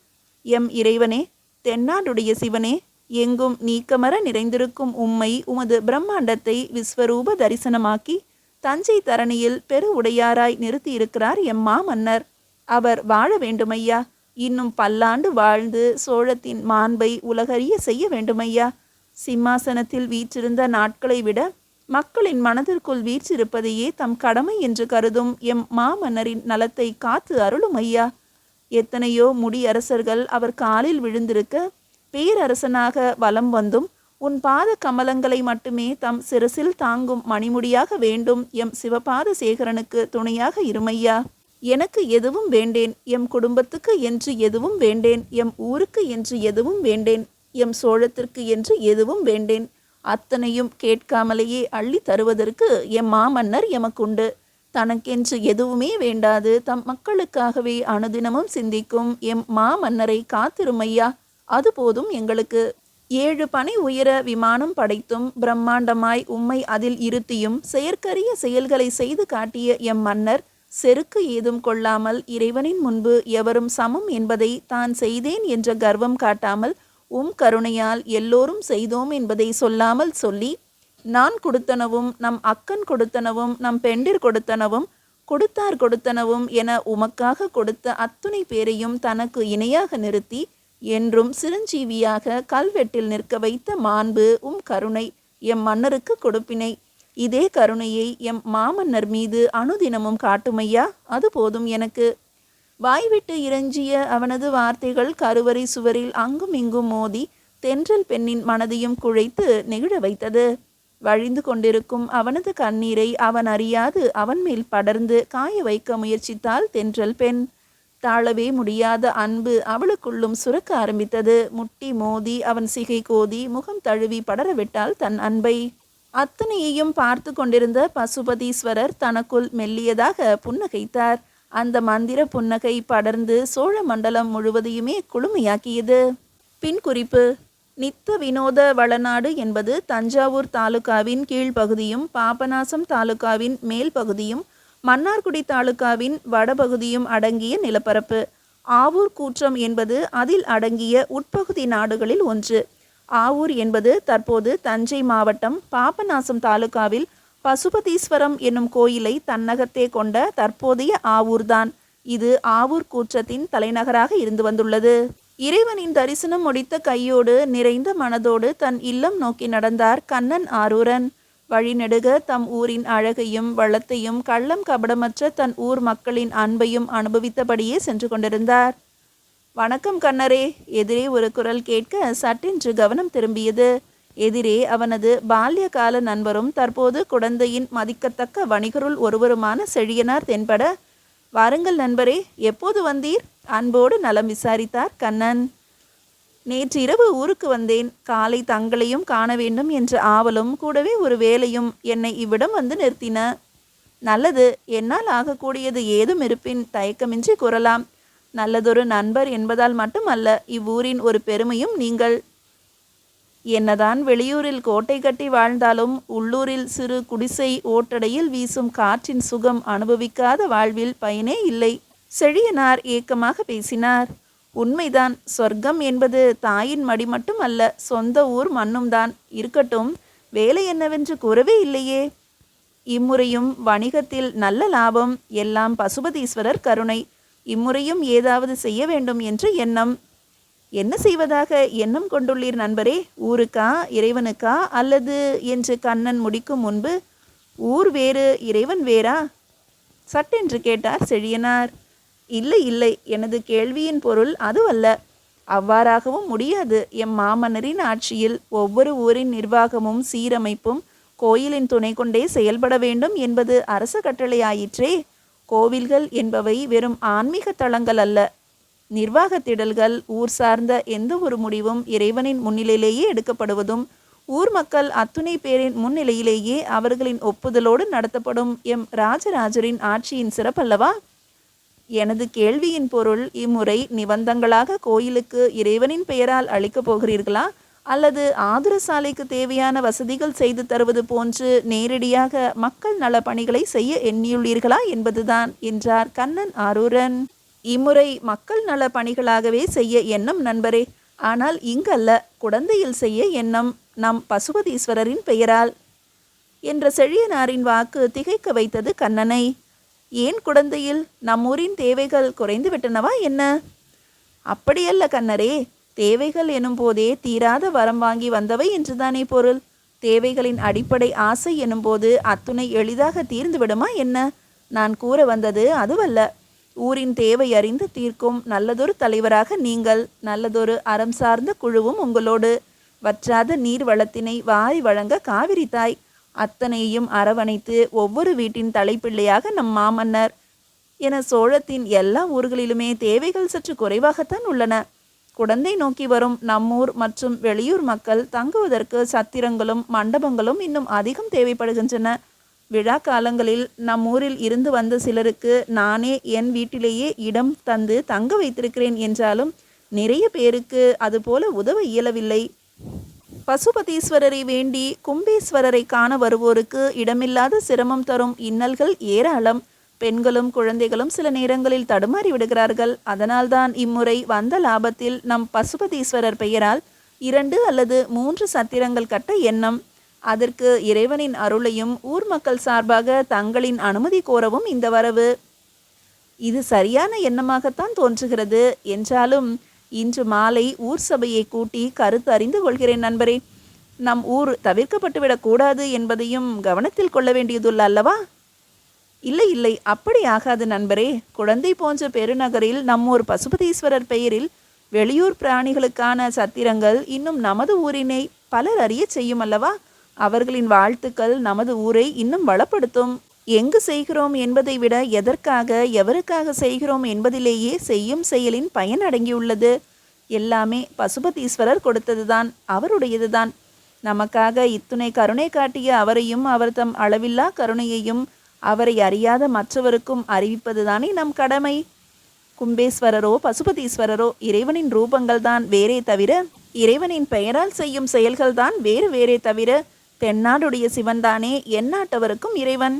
எம் இறைவனே, தென்னாடுடைய சிவனே, எங்கும் நீக்கமர நிறைந்திருக்கும் உம்மை உமது பிரம்மாண்டத்தை விஸ்வரூப தரிசனமாக்கி தஞ்சை தரணியில் பெரு உடையாராய் நிறுத்தியிருக்கிறார் எம் மாமன்னர். அவர் வாழ வேண்டுமையா. இன்னும் பல்லாண்டு வாழ்ந்து சோழத்தின் மாண்பை உலகறிய செய்ய வேண்டுமையா. சிம்மாசனத்தில் வீற்றிருந்த நாட்களை விட மக்களின் மனதிற்குள் வீற்றிருப்பதையே தம் கடமை என்று கருதும் எம் மாமன்னரின் நலத்தை காத்து அருளும் ஐயா. எத்தனையோ முடியரசர்கள் அவர் காலில் விழுந்திருக்க, பேரரசனாக வலம் வந்தும் உன் பாத கமலங்களை மட்டுமே தம் சிரசில் தாங்கும் மணிமுடியாக வேண்டும் எம் சிவபாத சேகரனுக்கு துணையாக இருமையா. எனக்கு எதுவும் வேண்டேன், எம் குடும்பத்துக்கு என்று எதுவும் வேண்டேன், எம் ஊருக்கு என்று எதுவும் வேண்டேன், எம் சோழத்திற்கு என்று எதுவும் வேண்டேன். அத்தனையும் கேட்காமலேயே அள்ளி தருவதற்கு எம் மாமன்னர் எமக்குண்டு. தனக்கென்று எதுவுமே வேண்டாது தம் மக்களுக்காகவே அனுதினமும் சிந்திக்கும் எம் மாமன்னரை காத்திருமையா. அது போதும் எங்களுக்கு. 7 பனை உயர விமானம் படைத்தும் பிரம்மாண்டமாய் உம்மை அதில் இருத்தியும் செயற்கரிய செயல்களை செய்து காட்டிய எம் மன்னர் செருக்கு ஏதும் கொள்ளாமல் இறைவனின் முன்பு எவரும் சமம் என்பதை தான் செய்தேன் என்ற கர்வம் காட்டாமல் கருணையால் எல்லோரும் செய்தோம் என்பதை சொல்லாமல் சொல்லி, நான் கொடுத்தனவும் நம் அக்கன் கொடுத்தனவும் நம் பெண்டிர் கொடுத்தனவும் கொடுத்தார் கொடுத்தனவும் என உமக்காக கொடுத்த அத்துணை பேரையும் தனக்கு இணையாக நிறுத்தி என்றும் சிரஞ்சீவியாக கல்வெட்டில் நிற்க வைத்த மாண்பு கருணை எம் மன்னருக்கு கொடுப்பினை. இதே கருணையை எம் மாமன்னர் மீது அனுதினமும் காட்டுமையா, அது போதும் எனக்கு. வாய்விட்டு இறைஞ்சிய அவனது வார்த்தைகள் கருவறை சுவரில் அங்கும் இங்கும் மோதி தென்றல் பெண்ணின் மனதையும் குழைத்து நெகிழ வைத்தது. வழிந்து கொண்டிருக்கும் அவனது கண்ணீரை அவன் அறியாது அவன் மேல் படர்ந்து காய வைக்க முயற்சித்தாள் தென்றல் பெண். தாழவே முடியாத அன்பு அவளுக்குள்ளும் சுரக்க ஆரம்பித்தது. முட்டி மோதி அவன் சிகை கோதி முகம் தழுவி படரவிட்டாள் தன் அன்பை. அத்தனையையும் பார்த்து கொண்டிருந்த பசுபதீஸ்வரர் தனக்குள் மெல்லியதாக புன்னகைத்தார். அந்த மந்திர புன்னகை படர்ந்து சோழ மண்டலம் முழுவதையுமே குளுமையாக்கியது. பின் குறிப்பு: நித்த வினோத வளநாடு என்பது தஞ்சாவூர் தாலுகாவின் கீழ்ப்பகுதியும் பாபநாசம் தாலுகாவின் மேல் பகுதியும் மன்னார்குடி தாலுகாவின் வடபகுதியும் அடங்கிய நிலப்பரப்பு. ஆவூர் கூற்றம் என்பது அதில் அடங்கிய உட்பகுதி நாடுகளில் ஒன்று. ஆவூர் என்பது தற்போது தஞ்சை மாவட்டம் பாபநாசம் தாலுகாவில் பசுபதீஸ்வரம் என்னும் கோயிலை தன்னகத்தே கொண்ட தற்போதைய ஆவூர்தான். இது ஆவூர் கூற்றத்தின் தலைநகராக இருந்து வந்துள்ளது. இறைவனின் தரிசனம் முடித்த கையோடு நிறைந்த மனதோடு தன் இல்லம் நோக்கி நடந்தார் கண்ணன் ஆரூரன். வழிநெடுக தம் ஊரின் அழகையும் வளத்தையும் கள்ளம் கபடமற்ற தன் ஊர் மக்களின் அன்பையும் அனுபவித்தபடியே சென்று கொண்டிருந்தார். வணக்கம் கண்ணரே, எதிரே ஒரு குரல் கேட்க சட்டென்று கவனம் திரும்பியது. எதிரே அவனது பால்ய கால நண்பரும் தற்போது குடந்தையின் மதிக்கத்தக்க வணிகருள் ஒருவருமான செழியனார் தென்பட, வாருங்கள் நண்பரே, எப்போது வந்தீர்? அன்போடு நலம் விசாரித்தார் கண்ணன். நேற்று இரவு ஊருக்கு வந்தேன். காலை தங்களையும் காண வேண்டும் என்ற ஆவலும் கூடவே ஒரு வேலையும் என்னை இவ்விடம் வந்து நிறுத்தின. நல்லது, என்னால் ஆகக்கூடியது ஏதும் இருப்பின் தயக்கமின்றி கூறலாம். நல்லதொரு நண்பர் என்பதால் மட்டுமல்ல, இவ்வூரின் ஒரு பெருமையும் நீங்கள். என்னதான் வெளியூரில் கோட்டை கட்டி வாழ்ந்தாலும் உள்ளூரில் சிறு குடிசை ஓட்டடையில் வீசும் காற்றின் சுகம் அனுபவிக்காத வாழ்வில் பயனே இல்லை. செழியனார் ஏக்கமாக பேசினார். உண்மைதான், சொர்க்கம் என்பது தாயின் மடி மட்டும் அல்ல, சொந்த ஊர் மண்ணும் தான். இருக்கட்டும், வேலை என்னவென்று கூறவே இல்லையே. இம்முறையும் வணிகத்தில் நல்ல லாபம். எல்லாம் பசுபதீஸ்வரர் கருணை. இம்முறையும் ஏதாவது செய்ய வேண்டும் என்று எண்ணம். என்ன செய்வதாக எண்ணம் கொண்டுள்ளீர் நண்பரே? ஊருக்கா, இறைவனுக்கா, அல்லது என்று கண்ணன் முடிக்கும் முன்பு, ஊர் வேறு இறைவன் வேறா சட்டென்று கேட்டார் செழியனார். இல்லை இல்லை, எனது கேள்வியின் பொருள் அதுவல்ல. அவ்வாறாகவும் முடியாது. எம் மாமன்னரின் ஆட்சியில் ஒவ்வொரு ஊரின் நிர்வாகமும் சீரமைப்பும் கோயிலின் துணை கொண்டே செயல்பட வேண்டும் என்பது அரச கட்டளையாயிற்றே. கோவில்கள் என்பவை வெறும் ஆன்மீக தளங்கள் அல்ல, நிர்வாகத்திடல்கள். ஊர் சார்ந்த எந்த ஒரு முடிவும் இறைவனின் முன்னிலையிலேயே எடுக்கப்படுவதும் ஊர் மக்கள் அத்துணை பேரின் முன்னிலையிலேயே அவர்களின் ஒப்புதலோடு நடத்தப்படும் எம் ராஜராஜரின் ஆட்சியின் சிறப்பல்லவா? எனது கேள்வியின் பொருள், இம்முறை நிபந்தங்களாக கோயிலுக்கு இறைவனின் பெயரால் அளிக்கப் போகிறீர்களா, அல்லது ஆதுர சாலைக்கு தேவையான வசதிகள் செய்து தருவது போன்று நேரடியாக மக்கள் நல பணிகளை செய்ய எண்ணியுள்ளீர்களா என்பதுதான் என்றார் கண்ணன் ஆரூரன். இம்முறை மக்கள் நல பணிகளாகவே செய்ய எண்ணம் நண்பரே. ஆனால் இங்கல்ல, குடந்தையில் செய்ய எண்ணம், நம் பசுபதீஸ்வரரின் பெயரால் என்ற செழியனாரின் வாக்கு திகைக்க வைத்தது கண்ணனை. ஏன் குடந்தையில்? நம்மூரின் தேவைகள் குறைந்து விட்டனவா என்ன? அப்படியல்ல கண்ணரே, தேவைகள் எனும் போதே தீராத வரம் வாங்கி வந்தவை என்றுதானே பொருள். தேவைகளின் அடிப்படை ஆசை எனும் போது அத்துணை எளிதாக தீர்ந்து விடுமா என்ன? நான் கூற வந்தது அதுவல்ல. ஊரின் தேவை அறிந்து தீர்க்கும் நல்லதொரு தலைவராக நீங்கள், நல்லதொரு அறம் சார்ந்த குழுவும் உங்களோடு, வற்றாத நீர் வளத்தினை வாரி வழங்க காவிரி தாய், அத்தனையும் அரவணைத்து ஒவ்வொரு வீட்டின் தலைப்பிள்ளையாக நம் மாமன்னர் என சோழத்தின் எல்லா ஊர்களிலுமே தேவைகள் சற்று குறைவாகத்தான் உள்ளன. குடந்தை நோக்கி வரும் நம்மூர் மற்றும் வெளியூர் மக்கள் தங்குவதற்கு சத்திரங்களும் மண்டபங்களும் இன்னும் அதிகம் தேவைப்படுகின்றன. விழா காலங்களில் நம்மூரில் இருந்து வந்த சிலருக்கு நானே என் வீட்டிலேயே இடம் தந்து தங்க வைத்திருக்கிறேன் என்றாலும் நிறைய பேருக்கு அதுபோல உதவ இயலவில்லை. பசுபதீஸ்வரரை வேண்டி கும்பேஸ்வரரை காண வருவோருக்கு இடமில்லாத சிரமம் தரும் இன்னல்கள் ஏராளம். பெண்களும் குழந்தைகளும் சில நேரங்களில் தடுமாறி விடுகிறார்கள். அதனால்தான் இம்முறை வந்த லாபத்தில் நம் பசுபதீஸ்வரர் பெயரால் 2 அல்லது 3 சத்திரங்கள் கட்ட எண்ணம். அதற்கு இறைவனின் அருளையும் ஊர் மக்கள் சார்பாக தங்களின் அனுமதி கோரவும் இந்த வரவு. இது சரியான எண்ணமாகத்தான் தோன்றுகிறது. என்றாலும் இன்று மாலை ஊர் சபையை கூட்டி கருத்து அறிந்து கொள்கிறேன் நண்பரே. நம் ஊர் தவிர்க்கப்பட்டுவிடக் கூடாது என்பதையும் கவனத்தில் கொள்ள வேண்டியதுள்ள அல்லவா? இல்லை இல்லை, அப்படி ஆகாது நண்பரே. குழந்தை போன்ற பெருநகரில் நம்மூர் பசுபதீஸ்வரர் பெயரில் வெளியூர் பிராணிகளுக்கான சத்திரங்கள் இன்னும் நமது ஊரினை பலர் அறிய செய்யும் அல்லவா? அவர்களின் வாழ்த்துக்கள் நமது ஊரை இன்னும் வளப்படுத்தும். எங்கு செய்கிறோம் என்பதை விட எதற்காக எவருக்காக செய்கிறோம் என்பதிலேயே செய்யும் செயலின் பயன் அடங்கியுள்ளது. எல்லாமே பசுபதீஸ்வரர் கொடுத்ததுதான், அவருடையதுதான். நமக்காக இத்துணை கருணை காட்டிய அவரையும் அவர் தம் அளவில்லா கருணையையும் அவரை அறியாத மற்றவருக்கும் அறிவிப்பதுதானே நம் கடமை. கும்பேஸ்வரரோ பசுபதீஸ்வரரோ இறைவனின் ரூபங்கள் தான் வேறே தவிர, இறைவனின் பெயரால் செய்யும் செயல்கள் தான் வேறு வேறே தவிர, தென்னாடுடைய சிவன்தானே எந்நாட்டவருக்கும் இறைவன்.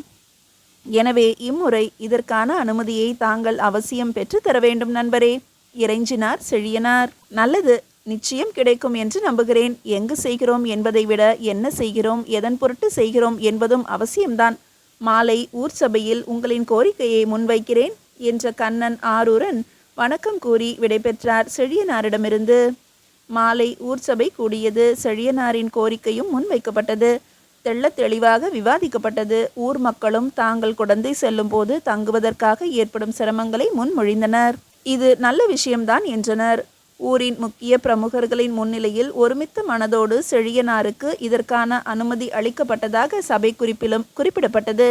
எனவே இம்முறை இதற்கான அனுமதியை தாங்கள் அவசியம் பெற்று தர வேண்டும் நண்பரே, இறைஞ்சினார் செழியனார். நல்லது, நிச்சயம் கிடைக்கும் என்று நம்புகிறேன். எங்கு செய்கிறோம் என்பதை விட என்ன செய்கிறோம், எதன் பொருட்டு செய்கிறோம் என்பதும் அவசியம்தான். மாலை ஊர் சபையில் உங்களின் கோரிக்கையை முன்வைக்கிறேன் என்ற கண்ணன் ஆரூரன் வணக்கம் கூறி விடைபெற்றார் செழியனாரிடமிருந்து. மாலை ஊர் சபை கூடியது. செழியனாரின் கோரிக்கையும் முன்வைக்கப்பட்டது. தெள்ளத் தெளிவாக விவாதிக்கப்பட்டது. ஊர் மக்களும் தாங்கள் குடந்தை செல்லும் போது தங்குவதற்காக ஏற்படும் சிரமங்களை முன்மொழிந்தனர். இது நல்ல விஷயம்தான் என்றனர். ஊரின் முக்கிய பிரமுகர்களின் முன்னிலையில் ஒருமித்த மனதோடு செழியனாருக்கு இதற்கான அனுமதி அளிக்கப்பட்டதாக சபை குறிப்பிலும் குறிப்பிடப்பட்டது.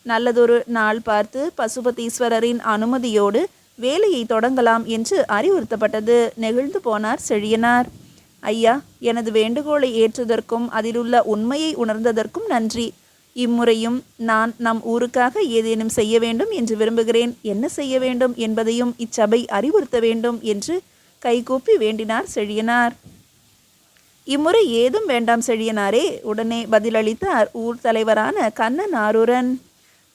நல்லதொரு நாள் பார்த்து பசுபதீஸ்வரரின் அனுமதியோடு வேலையை தொடங்கலாம் என்று அறிவுறுத்தப்பட்டது. நெகிழ்ந்து போனார் செழியனார். ஐயா, எனது வேண்டுகோளை ஏற்றதற்கும் அதிலுள்ள உண்மையை உணர்ந்ததற்கும் நன்றி. இம்முறையும் நான் நம் ஊருக்காக ஏதேனும் செய்ய வேண்டும் என்று விரும்புகிறேன். என்ன செய்ய வேண்டும் என்பதையும் இச்சபை அறிவுறுத்த வேண்டும் என்று கைகூப்பி வேண்டினார் செழியனார். இம்முறை ஏதும் வேண்டாம் செழியனாரே, உடனே பதிலளித்தார் ஊர் தலைவரான கண்ணன் ஆரூரன்.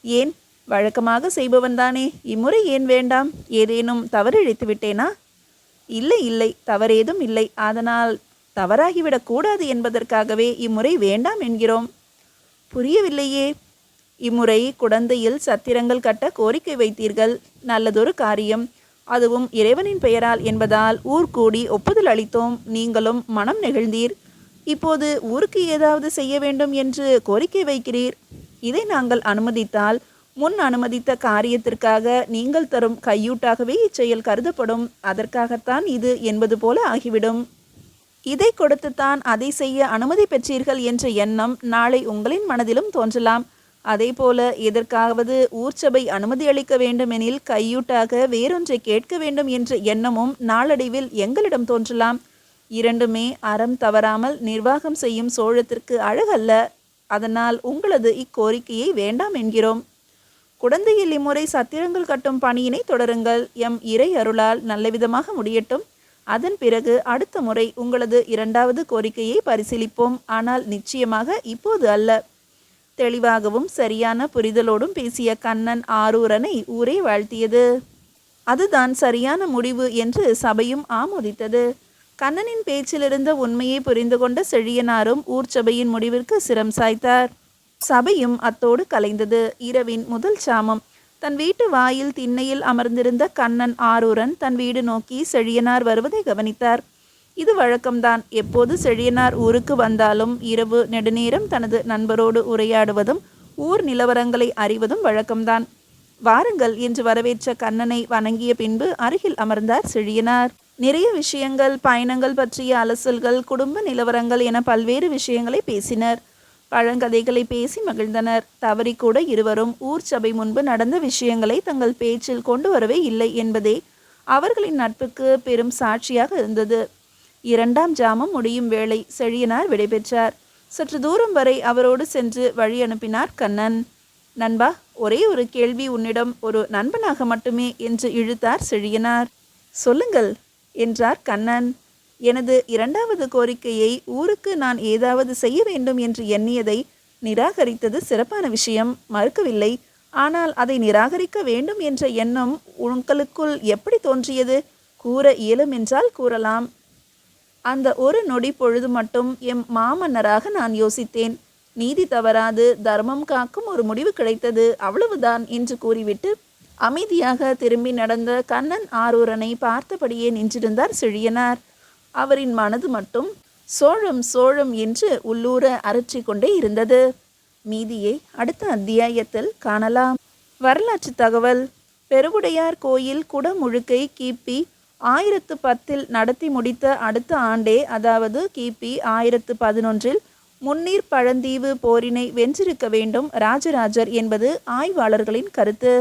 ஏன், வழக்கமாக செய்பவன்தானே, இம்முறை ஏன் வேண்டாம்? ஏதேனும் தவறிழைத்து விட்டேனா? இல்லை இல்லை, தவறேதும் இல்லை. அதனால் தவறாகிவிடக் கூடாது என்பதற்காகவே இம்முறை வேண்டாம் என்கிறோம். புரியவில்லையே. இம்முறை குடந்தையில் சத்திரங்கள் கட்ட கோரிக்கை வைத்தீர்கள். நல்லதொரு காரியம், அதுவும் இறைவனின் பெயரால் என்பதால் ஊர் கூடி ஒப்புதல் அளித்தோம். நீங்களும் மனம் நெகிழ்ந்தீர். இப்போது ஊருக்கு ஏதாவது செய்ய வேண்டும் என்று கோரிக்கை வைக்கிறீர். இதை நாங்கள் அனுமதித்தால் முன் அனுமதித்த காரியத்திற்காக நீங்கள் தரும் கையூட்டாகவே இச்செயல் கருதப்படும். அதற்காகத்தான் இது என்பது போல ஆகிவிடும். இதை கொடுத்துத்தான் அதை செய்ய அனுமதி பெற்றீர்கள் என்ற எண்ணம் நாளை உங்களின் மனதிலும் தோன்றலாம். அதே போல எதற்காவது ஊர் சபை அனுமதி அளிக்க வேண்டுமெனில் கையூட்டாக வேறொன்றை கேட்க வேண்டும் என்ற எண்ணமும் நாளடைவில் எங்களிடம் தோன்றலாம். இரண்டுமே அறம் தவறாமல் நிர்வாகம் செய்யும் சோழத்திற்கு அழகல்ல. அதனால் உங்களது இக்கோரிக்கையை வேண்டாம் என்கிறோம். குடந்தையில் இம்முறை சத்திரங்கள் கட்டும் பணியினை தொடருங்கள். எம் இறை அருளால் நல்லவிதமாக முடியட்டும். அதன் பிறகு அடுத்த முறை உங்களது 2வது கோரிக்கையை பரிசீலிப்போம். ஆனால் நிச்சயமாக இப்போது அல்ல. தெளிவாகவும் சரியான புரிதலோடும் பேசிய கண்ணன் ஆரூரனை ஊரே வாழ்த்தியது. அதுதான் சரியான முடிவு என்று சபையும் ஆமோதித்தது. கண்ணனின் பேச்சிலிருந்த உண்மையை புரிந்து கொண்ட செழியனாரும் ஊர் சபையின் முடிவிற்கு சிரம் சாய்த்தார். சபையும் அத்தோடு கலைந்தது. இரவின் முதல் சாமம். தன் வீட்டு வாயில் திண்ணையில் அமர்ந்திருந்த கண்ணன் ஆரூரன் தன் வீடு நோக்கி செழியனார் வருவதை கவனித்தார். இது வழக்கம்தான். எப்போது செழியனார் ஊருக்கு வந்தாலும் இரவு நெடுநேரம் தனது நண்பரோடு உரையாடுவதும் ஊர் நிலவரங்களை அறிவதும் வழக்கம்தான். வாருங்கள் என்று வரவேற்ற கண்ணனை வணங்கிய பின்பு அருகில் அமர்ந்தார் செழியனார். நிறைய விஷயங்கள், பயணங்கள் பற்றிய அலசல்கள், குடும்ப நிலவரங்கள் என பல்வேறு விஷயங்களை பேசினர். பழங்கதைகளை பேசி மகிழ்ந்தனர். தவறிக்கூட இருவரும் ஊர் சபை முன்பு நடந்த விஷயங்களை தங்கள் பேச்சில் கொண்டு வரவே இல்லை என்பதே அவர்களின் நட்புக்கு பெரும் சாட்சியாக இருந்தது. 2ஆம் ஜாமம் முடியும் வேளை செழியனார் விடைபெற்றார். சற்று தூரம் வரை அவரோடு சென்று வழி அனுப்பினார் கண்ணன். நண்பா, ஒரே ஒரு கேள்வி உன்னிடம், ஒரு நண்பனாக மட்டுமே என்று இழுத்தார் செழியனார். சொல்லுங்கள் என்றார் கண்ணன். எனது 2வது கோரிக்கையை, ஊருக்கு நான் ஏதாவது செய்ய வேண்டும் என்று எண்ணியதை நிராகரித்தது சிறப்பான விஷயம், மறுக்கவில்லை. ஆனால் அதை நிராகரிக்க வேண்டும் என்ற எண்ணம் உங்களுக்குள் எப்படி தோன்றியது? கூற இயலும் என்றால் கூறலாம். அந்த ஒரு நொடி பொழுது மட்டும் எம் மாமன்னராக நான் யோசித்தேன். நீதி தவறாது தர்மம் காக்கும் ஒரு முடிவு கிடைத்தது, அவ்வளவுதான் என்று கூறிவிட்டு அமைதியாக திரும்பி நடந்த கண்ணன் ஆரூரனை பார்த்தபடியே நின்றிருந்தார் செழியனார். அவரின் மனது மட்டும் சோழம் சோழம் என்று உள்ளூர அரற்றி கொண்டே இருந்தது. மீதியை அடுத்த அத்தியாயத்தில் காணலாம். வரலாற்று தகவல். பெருவுடையார் கோயில் குடமுழுக்கை கிபி 1010 நடத்தி முடித்த அடுத்த ஆண்டே, அதாவது கிபி 1011 முன்னீர் பழந்தீவு போரினை வென்றிருக்க வேண்டும் ராஜராஜர் என்பது ஆய்வாளர்களின் கருத்து.